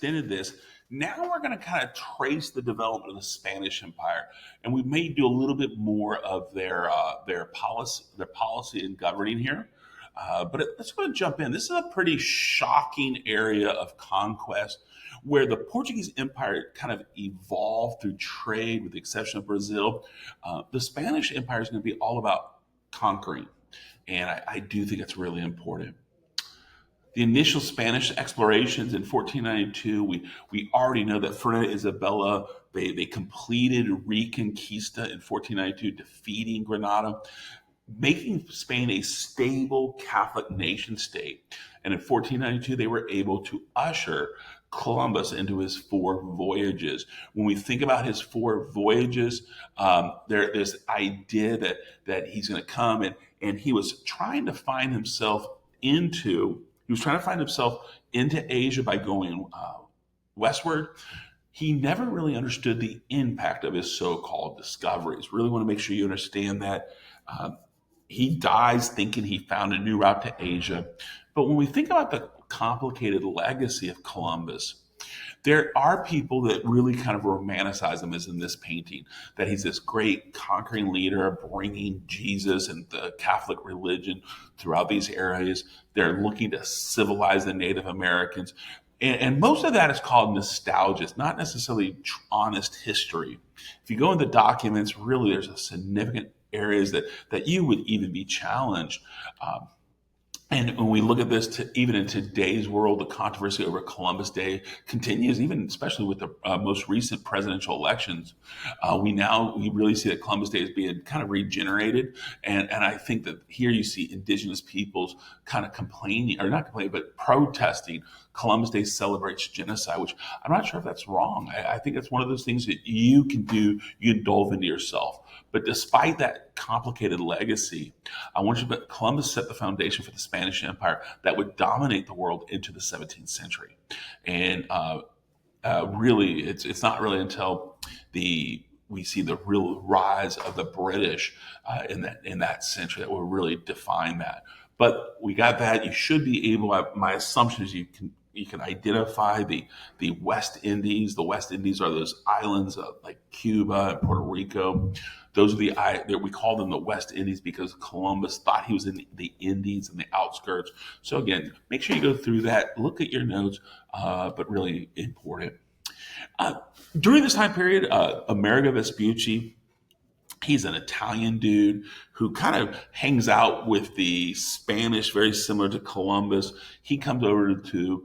extended this. Now we're going to kind of trace the development of the Spanish Empire, and we may do a little bit more of their policy in governing here. Let's go and jump in. This is a pretty shocking area of conquest where the Portuguese Empire kind of evolved through trade, with the exception of Brazil. The Spanish Empire is going to be all about conquering, and I do think it's really important. The initial Spanish explorations in 1492, we already know that Fernando and Isabella, they completed Reconquista in 1492, defeating Granada, making Spain a stable Catholic nation state. And in 1492, they were able to usher Columbus into his four voyages. When we think about his four voyages, there's this idea that he's going to come, and he was trying to find himself into Asia by going westward. He never really understood the impact of his so-called discoveries. Really want to make sure you understand that. He dies thinking he found a new route to Asia. But when we think about the complicated legacy of Columbus, there are people that really kind of romanticize him as in this painting, that he's this great conquering leader bringing Jesus and the Catholic religion throughout these areas. They're looking to civilize the Native Americans. And most of that is called nostalgia. It's not necessarily honest history. If you go into documents, really there's a significant areas that you would even be challenged. And when we look at this, even in today's world, the controversy over Columbus Day continues, even especially with the most recent presidential elections. We really see that Columbus Day is being kind of regenerated. And I think that here you see indigenous peoples kind of complaining, or not complaining, but protesting. Columbus Day celebrates genocide, which I'm not sure if that's wrong. I think it's one of those things that you can do, you can delve into yourself. But despite that complicated legacy, I want you to bet Columbus set the foundation for the Spanish Empire that would dominate the world into the 17th century. And really, it's not really until we see the real rise of the British in that century that will really define that. But we got that. You should be able. My assumption is you can identify the West Indies. The West Indies are those islands like Cuba and Puerto Rico. Those are we call them the West Indies because Columbus thought he was in the Indies and the outskirts. So again, make sure you go through that, look at your notes, but really important. During this time period, Amerigo Vespucci, he's an Italian dude who kind of hangs out with the Spanish, very similar to Columbus. He comes over to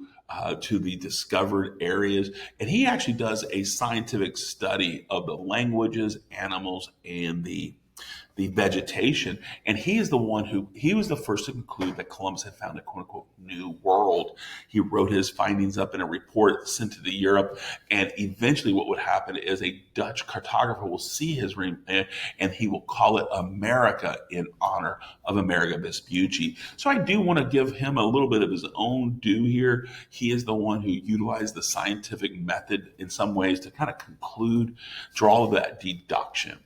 the discovered areas, and he actually does a scientific study of the languages, animals, and the vegetation. And he was the first to conclude that Columbus had found a quote unquote new world. He wrote his findings up in a report sent to Europe. And eventually what would happen is a Dutch cartographer will see his ring and he will call it America in honor of Amerigo Vespucci. So I do want to give him a little bit of his own due here. He is the one who utilized the scientific method in some ways to kind of draw that deduction.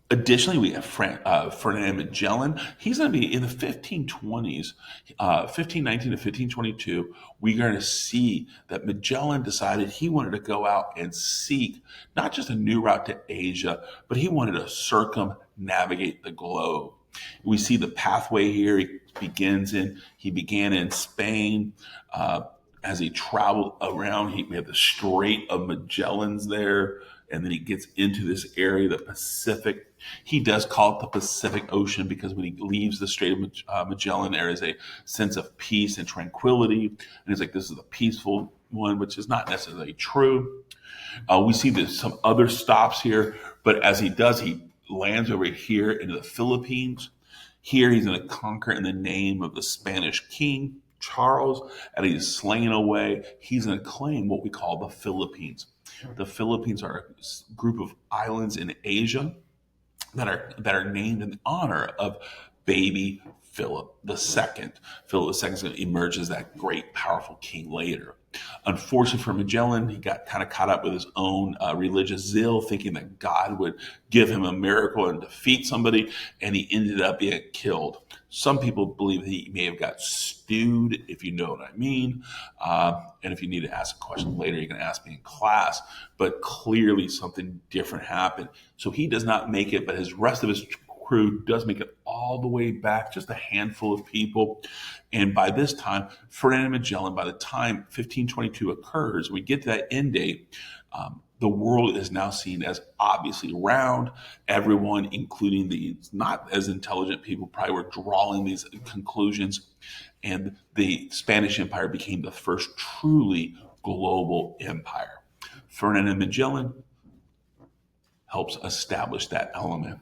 Additionally, we have Ferdinand Magellan. He's going to be in the 1520s, 1519 to 1522. We're going to see that Magellan decided he wanted to go out and seek not just a new route to Asia, but he wanted to circumnavigate the globe. We see the pathway here. He began in Spain. As he traveled around, we have the Strait of Magellan's there. And then he gets into this area, the Pacific. He does call it the Pacific Ocean because when he leaves the Strait of Magellan, there is a sense of peace and tranquility. And he's like, this is a peaceful one, which is not necessarily true. We see there's some other stops here, but as he does, he lands over here into the Philippines. Here he's going to conquer in the name of the Spanish king, Charles, and he's slain away. He's going to claim what we call the Philippines. The Philippines are a group of islands in Asia that are named in honor of baby Philip II. Philip II is going to emerge as that great, powerful king later. Unfortunately for Magellan, he got kind of caught up with his own religious zeal, thinking that God would give him a miracle and defeat somebody, and he ended up being killed. Some people believe he may have got stewed, if you know what I mean. And if you need to ask a question later, you can ask me in class. But clearly something different happened. So he does not make it, but his rest of his crew does make it all the way back, just a handful of people. And by this time, Ferdinand Magellan, by the time 1522 occurs, we get to that end date, the world is now seen as obviously round. Everyone, including the not as intelligent people, probably were drawing these conclusions. And the Spanish Empire became the first truly global empire. Ferdinand Magellan helps establish that element.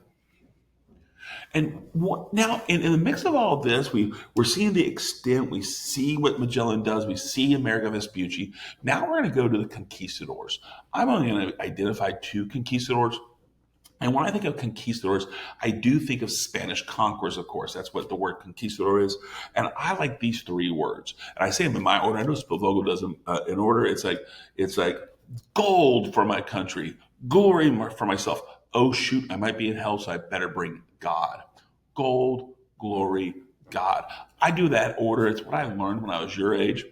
And now, in the mix of all this, we're seeing the extent, we see what Magellan does, we see America Vespucci. Now we're going to go to the conquistadors. I'm only going to identify two conquistadors. And when I think of conquistadors, I do think of Spanish conquerors, of course. That's what the word conquistador is. And I like these three words. And I say them in my order. I know Spavogo does them in order. It's like gold for my country, glory for myself. Oh, shoot, I might be in hell, so I better bring God. Gold, glory, God. I do that order. It's what I learned when I was your age.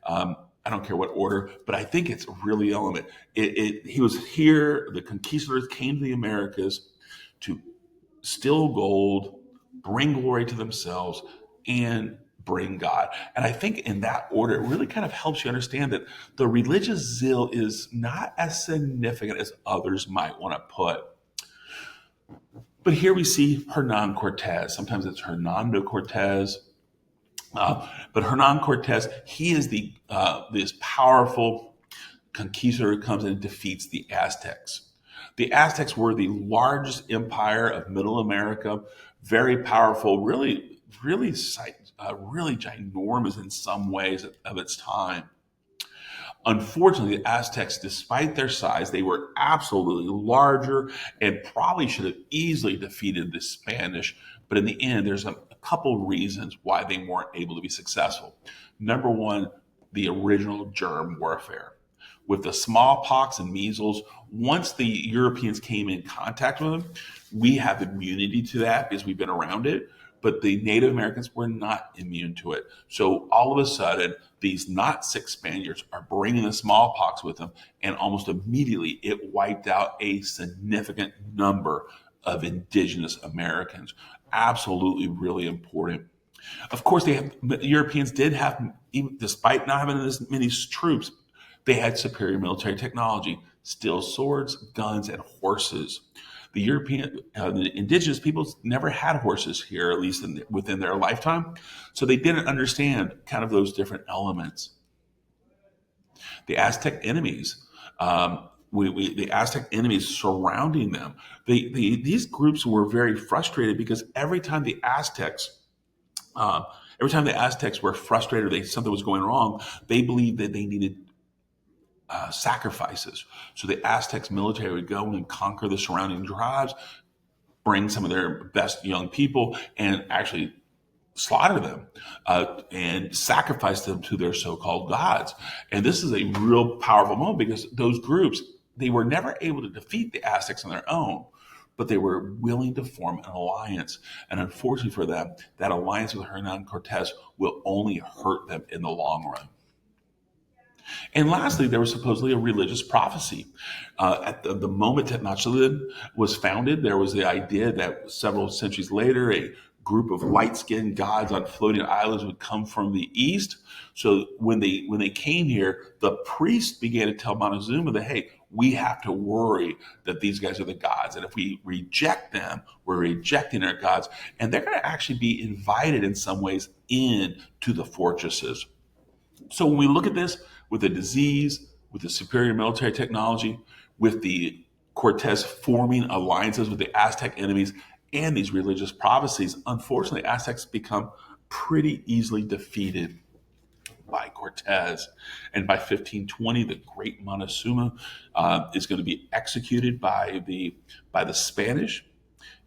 I don't care what order, but I think it's really element. He was here. The conquistadors came to the Americas to steal gold, bring glory to themselves, and bring God. And I think in that order, it really kind of helps you understand that the religious zeal is not as significant as others might want to put. But here we see Hernan Cortez. Sometimes it's Hernando Cortez. But Hernan Cortez, he is this powerful conquistador who comes in and defeats the Aztecs. The Aztecs were the largest empire of Middle America, very powerful, really ginormous in some ways of its time. Unfortunately, the Aztecs, despite their size, they were absolutely larger and probably should have easily defeated the Spanish. But in the end, there's a couple reasons why they weren't able to be successful. Number one, the original germ warfare. With the smallpox and measles, once the Europeans came in contact with them, we have immunity to that because we've been around it. But the Native Americans were not immune to it. So all of a sudden, these not sick Spaniards are bringing the smallpox with them, and almost immediately it wiped out a significant number of indigenous Americans. Absolutely really important. Of course, the Europeans did have, despite not having as many troops, they had superior military technology, steel swords, guns, and horses. The the indigenous peoples never had horses here, at least within their lifetime. So they didn't understand kind of those different elements. The Aztec enemies, the Aztec enemies surrounding them, these groups were very frustrated because every time the Aztecs were frustrated, something was going wrong, they believed that they needed sacrifices. So the Aztecs military would go and conquer the surrounding tribes, bring some of their best young people, and actually slaughter them and sacrifice them to their so-called gods. And this is a real powerful moment because those groups, they were never able to defeat the Aztecs on their own, but they were willing to form an alliance. And unfortunately for them, that alliance with Hernan Cortez will only hurt them in the long run. And lastly, there was supposedly a religious prophecy. At the moment Tenochtitlan was founded, there was the idea that several centuries later, a group of light-skinned gods on floating islands would come from the east. So when they came here, the priests began to tell Montezuma that, hey, we have to worry that these guys are the gods. And if we reject them, we're rejecting our gods. And they're going to actually be invited in some ways into the fortresses. So when we look at this with the disease, with the superior military technology, with the Cortez forming alliances with the Aztec enemies and these religious prophecies, unfortunately, Aztecs become pretty easily defeated by Cortez. And by 1520, the great Montezuma is going to be executed by the Spanish,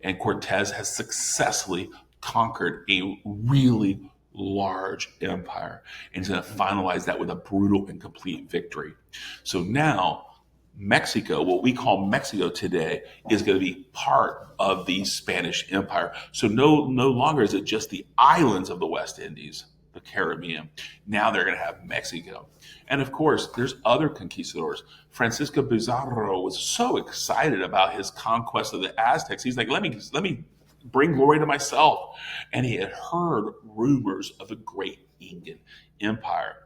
and Cortez has successfully conquered a really large empire, and he's going to finalize that with a brutal and complete victory. So now Mexico, what we call Mexico today, is going to be part of the Spanish Empire. So no longer is it just the islands of the West Indies, the Caribbean. Now they're going to have Mexico. And of course, there's other conquistadors. Francisco Pizarro was so excited about his conquest of the Aztecs. He's like, let me bring glory to myself. And he had heard rumors of the great Incan Empire.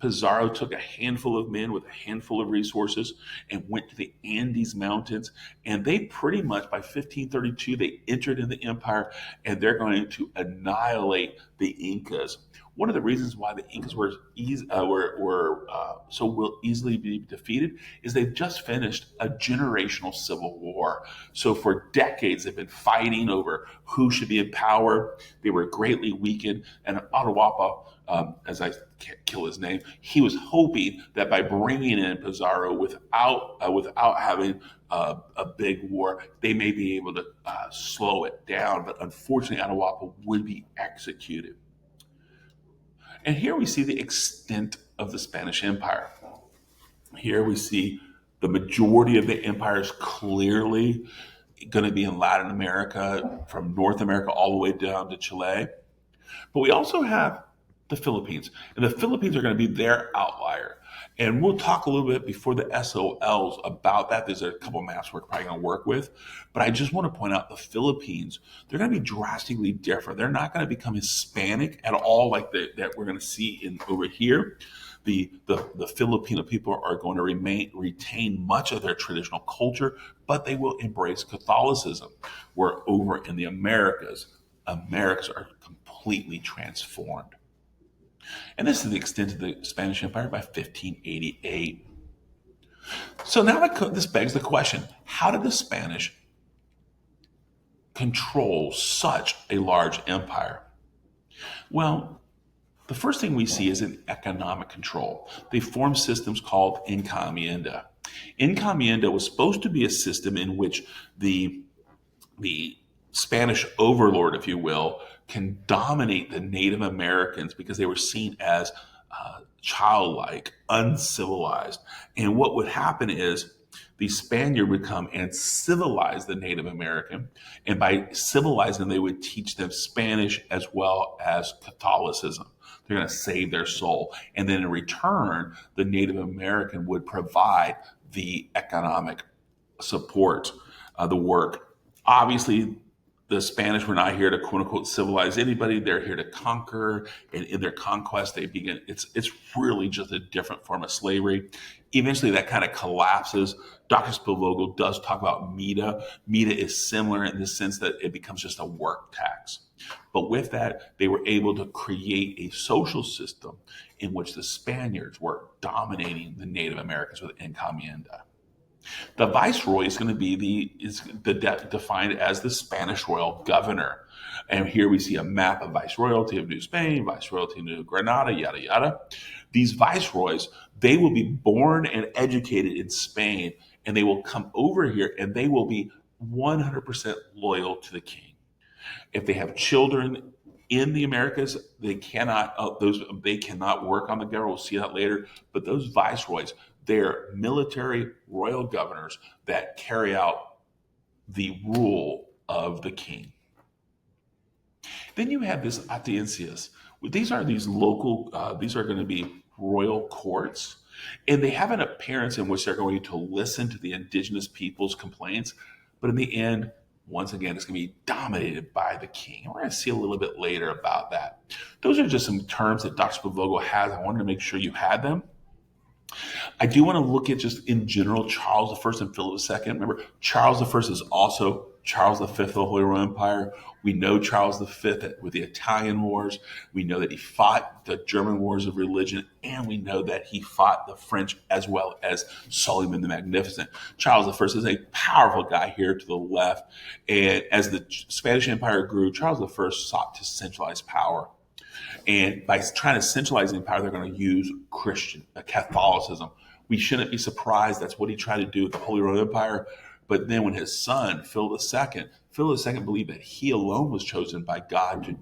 Pizarro took a handful of men with a handful of resources and went to the Andes Mountains. And they pretty much, by 1532, they entered in the empire, and they're going to annihilate the Incas. One of the reasons why the Incas so will easily be defeated is they've just finished a generational civil war. So for decades they've been fighting over who should be in power. They were greatly weakened, and Atahualpa, as I can't kill his name, he was hoping that by bringing in Pizarro without having a big war, they may be able to slow it down. But unfortunately, Atahualpa would be executed. And here we see the extent of the Spanish Empire. Here we see the majority of the empire is clearly going to be in Latin America, from North America all the way down to Chile. But we also have the Philippines, and the Philippines are going to be their outlier. And we'll talk a little bit before the SOLs about that. There's a couple maps we're probably going to work with. But I just want to point out the Philippines, they're going to be drastically different. They're not going to become Hispanic at all like that we're going to see over here. The Filipino people are going to retain much of their traditional culture, but they will embrace Catholicism. Where over in the Americas are completely transformed. And this is the extent of the Spanish Empire by 1588. So now this begs the question, how did the Spanish control such a large empire? Well, the first thing we see is an economic control. They formed systems called encomienda. Encomienda was supposed to be a system in which the Spanish overlord, if you will, can dominate the Native Americans because they were seen as childlike, uncivilized. And what would happen is the Spaniard would come and civilize the Native American. And by civilizing them, they would teach them Spanish as well as Catholicism. They're going to save their soul. And then in return, the Native American would provide the economic support, the work. Obviously, the Spanish were not here to quote unquote civilize anybody. They're here to conquer, and in their conquest, they begin. It's really just a different form of slavery. Eventually, that kind of collapses. Dr. Spielvogel does talk about Mita. Mita is similar in the sense that it becomes just a work tax. But with that, they were able to create a social system in which the Spaniards were dominating the Native Americans with encomienda. The viceroy is going to be defined as the Spanish royal governor. And here we see a map of viceroyalty of New Spain, viceroyalty of New Granada, yada, yada. These viceroys, they will be born and educated in Spain, and they will come over here and they will be 100% loyal to the king. If they have children in the Americas, they cannot work on the government. We'll see that later. But those viceroys, they're military royal governors that carry out the rule of the king. Then you have this audiencias. These are going to be royal courts, and they have an appearance in which they're going to listen to the indigenous people's complaints. But in the end, once again, it's going to be dominated by the king. And we're going to see a little bit later about that. Those are just some terms that Dr. Spielvogel has. I wanted to make sure you had them. I do want to look at just in general Charles I and Philip II. Remember, Charles I is also Charles V of the Holy Roman Empire. We know Charles V with the Italian Wars. We know that he fought the German Wars of Religion, and we know that he fought the French as well as Suleiman the Magnificent. Charles I is a powerful guy here to the left, and as the Spanish Empire grew, Charles I sought to centralize power. And by trying to centralize the empire, they're going to use Catholicism. We shouldn't be surprised. That's what he tried to do with the Holy Roman Empire. But then when his son, Philip II believed that he alone was chosen by God to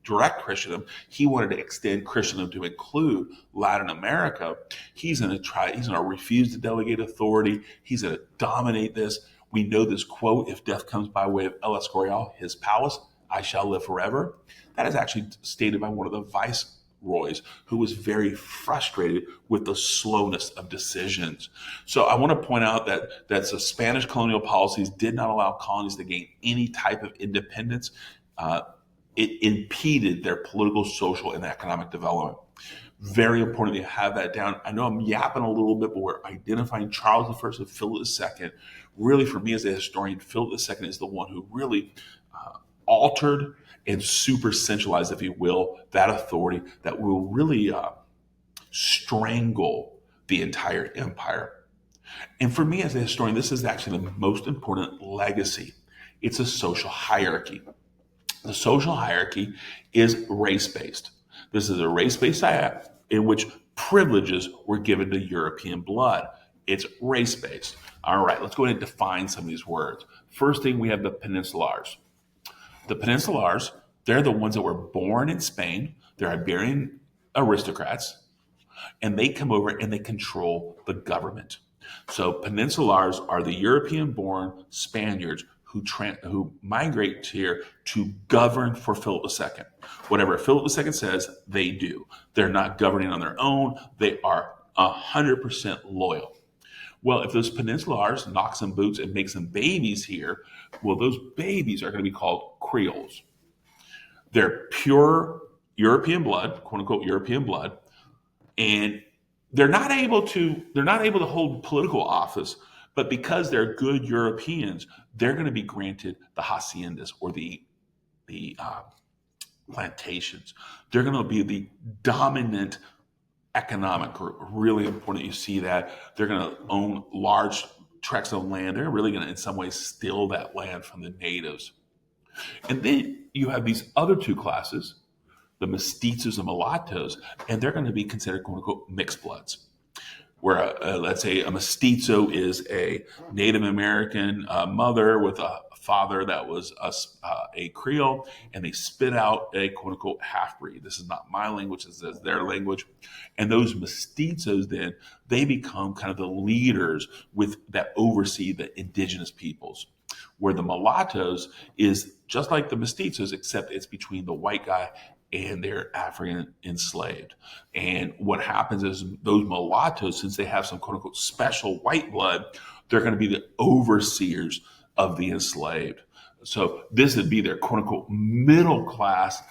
direct Christendom. He wanted to extend Christendom to include Latin America. He's going to refuse to delegate authority. He's going to dominate this. We know this quote, if death comes by way of El Escorial, his palace, I shall live forever. That is actually stated by one of the viceroys who was very frustrated with the slowness of decisions. So I want to point out that the Spanish colonial policies did not allow colonies to gain any type of independence. It impeded their political, social, and economic development. Very important to have that down. I know I'm yapping a little bit, but we're identifying Charles I and Philip II. Really, for me as a historian, Philip II is the one who really altered and super centralized, if you will, that authority that will really strangle the entire empire. And for me as a historian, this is actually the most important legacy. It's a social hierarchy. The social hierarchy is race-based. This is a race-based society in which privileges were given to European blood. It's race-based. All right, let's go ahead and define some of these words. First thing, we have the peninsulars. The peninsulars, they're the ones that were born in Spain. They're Iberian aristocrats, and they come over and they control the government. So peninsulars are the European-born Spaniards who migrate here to govern for Philip II. Whatever Philip II says, they do. They're not governing on their own. They are 100% loyal. Well, if those peninsulars knock some boots and make some babies here, well, those babies are going to be called Creoles. They're pure European blood, quote unquote European blood, and they're not able to hold political office, but because they're good Europeans, they're going to be granted the haciendas or the plantations. They're going to be the dominant economic group. Really important that you see that. They're going to own large tracts of land. They're really going to, in some ways, steal that land from the natives. And then you have these other two classes, the mestizos and mulattoes, and they're going to be considered, quote unquote, mixed bloods. Where, let's say, a mestizo is a Native American mother with a father that was a Creole, and they spit out a quote unquote half breed. This is not my language, this is their language. And those mestizos then, they become kind of the leaders that oversee the indigenous peoples. Where the mulattoes is just like the mestizos, except it's between the white guy and they're African enslaved. And what happens is those mulattoes, since they have some quote unquote special white blood, they're going to be the overseers of the enslaved. So this would be their quote unquote middle class.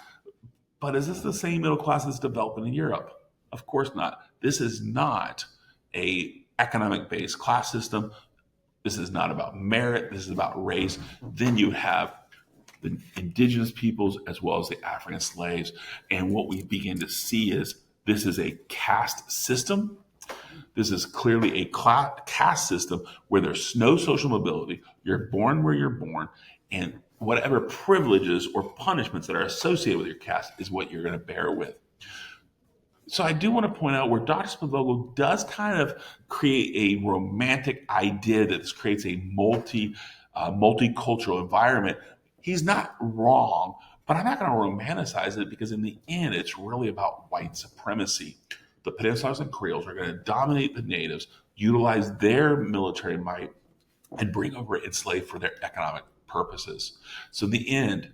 But is this the same middle class that's developing in Europe? Of course not. This is not a economic based class system. This is not about merit. This is about race. Then you have the indigenous peoples as well as the African slaves. And what we begin to see is this is a caste system. This is clearly a caste system where there's no social mobility. You're born where you're born, and whatever privileges or punishments that are associated with your caste is what you're going to bear with. So I do want to point out where Dr. Spivogel does kind of create a romantic idea that this creates a multicultural environment. He's not wrong, but I'm not going to romanticize it because in the end, it's really about white supremacy. The Peninsulars and Creoles are going to dominate the natives, utilize their military might, and bring over enslaved for their economic purposes. So in the end,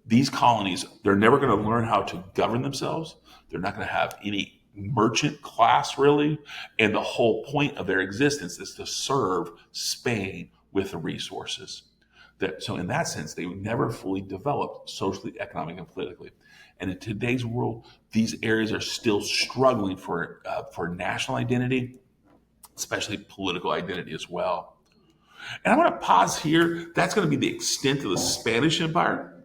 these colonies, they're never going to learn how to govern themselves. They're not going to have any merchant class, really. And the whole point of their existence is to serve Spain with the resources. So in that sense, they never fully developed socially, economically, and politically. And in today's world, these areas are still struggling for national identity, especially political identity as well. And I want to pause here. That's going to be the extent of the Spanish Empire.